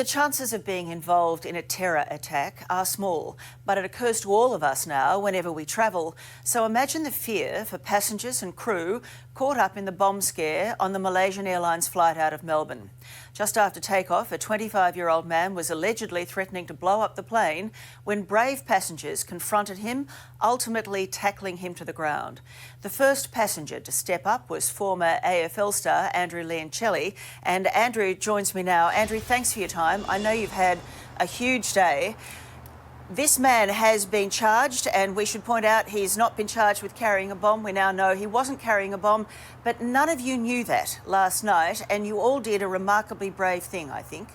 the chances of being involved in a terror attack are small, but it occurs to all of us now whenever we travel. So imagine the fear for passengers and crew caught up in the bomb scare on the Malaysian Airlines flight out of Melbourne. Just after takeoff, a 25-year-old man was allegedly threatening to blow up the plane when brave passengers confronted him, ultimately tackling him to the ground. The first passenger to step up was former AFL star Andrew Leoncelli, and Andrew joins me now. Andrew, thanks for your time. I know you've had a huge day. This man has been charged, and we should point out he's not been charged with carrying a bomb. We now know he wasn't carrying a bomb, but none of you knew that last night, and you all did a remarkably brave thing, I think.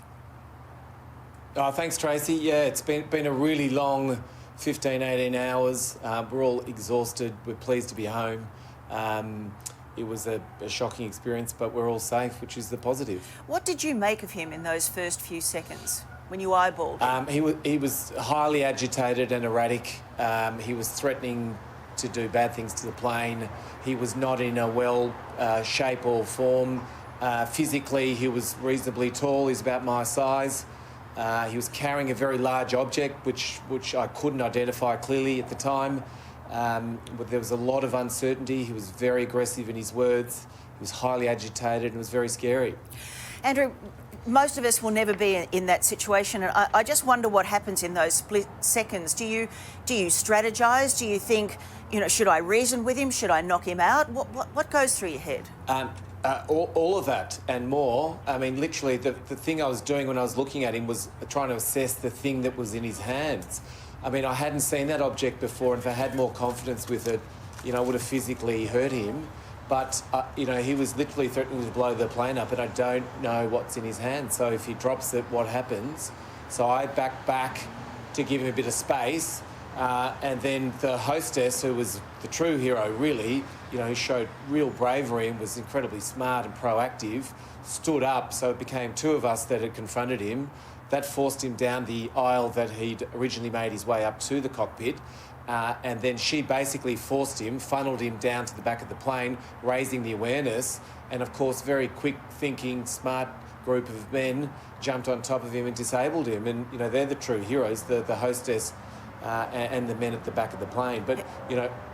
Oh, thanks, Tracy. Yeah, it's been a really long 15, 18 hours. We're all exhausted. We're pleased to be home. It was a shocking experience, but we're all safe, which is the positive. What did you make of him in those first few seconds when you eyeballed him? He was highly agitated and erratic. He was threatening to do bad things to the plane. He was not in a well shape or form. Physically, he was reasonably tall. He's about my size. He was carrying a very large object, which I couldn't identify clearly at the time. But there was a lot of uncertainty. He was very aggressive in his words. He was highly agitated and it was very scary. Andrew, most of us will never be in that situation, and I just wonder what happens in those split seconds. Do you strategise? Do you think, should I reason with him? Should I knock him out? What goes through your head? All of that and more. I mean, literally, the thing I was doing when I was looking at him was trying to assess the thing that was in his hands. I mean, I hadn't seen that object before, and if I had more confidence with it, I would have physically hurt him. But, he was literally threatening to blow the plane up, and I don't know what's in his hand. So if he drops it, what happens? So I backed back to give him a bit of space. And then the hostess, who was the true hero, really, who showed real bravery and was incredibly smart and proactive, stood up. So it became two of us that had confronted him. That forced him down the aisle that he'd originally made his way up to the cockpit. And then she basically forced him, funneled him down to the back of the plane, raising the awareness. And of course, very quick thinking, smart group of men jumped on top of him and disabled him. And, they're the true heroes, the hostess and the men at the back of the plane. But,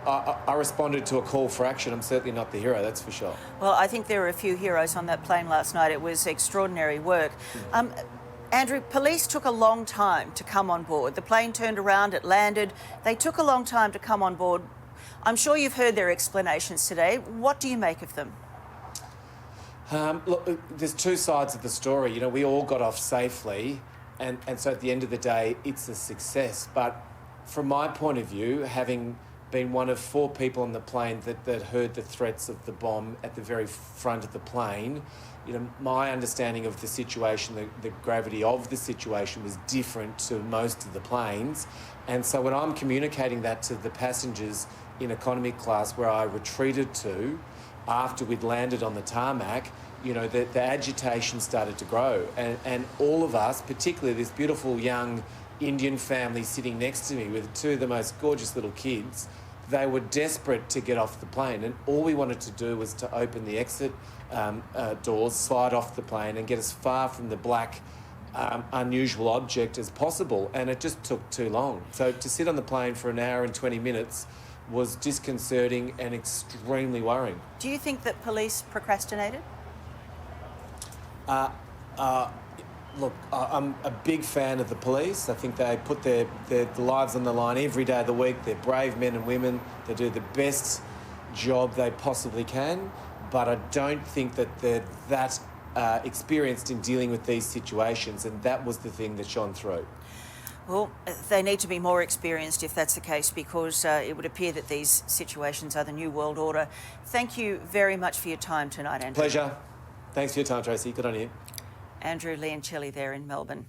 I responded to a call for action. I'm certainly not the hero, that's for sure. Well, I think there were a few heroes on that plane last night. It was extraordinary work. Andrew, police took a long time to come on board. The plane turned around, it landed. They took a long time to come on board. I'm sure you've heard their explanations today. What do you make of them? Look, there's two sides of the story. We all got off safely, and so at the end of the day, it's a success. But from my point of view, having been one of 4 people on the plane that heard the threats of the bomb at the very front of the plane, my understanding of the situation, the gravity of the situation was different to most of the planes. And so when I'm communicating that to the passengers in economy class, where I retreated to after we'd landed on the tarmac, the agitation started to grow. And all of us, particularly this beautiful young Indian family sitting next to me with 2 of the most gorgeous little kids, they were desperate to get off the plane, and all we wanted to do was to open the exit doors, slide off the plane and get as far from the black, unusual object as possible, and it just took too long. So to sit on the plane for an hour and 20 minutes was disconcerting and extremely worrying. Do you think that police procrastinated? Look, I'm a big fan of the police. I think they put their lives on the line every day of the week. They're brave men and women. They do the best job they possibly can. But I don't think that they're that experienced in dealing with these situations, and that was the thing that shone through. Well, they need to be more experienced if that's the case, because it would appear that these situations are the new world order. Thank you very much for your time tonight, Andrew. Pleasure. Thanks for your time, Tracy. Good on you. Andrew Leoncelli there in Melbourne.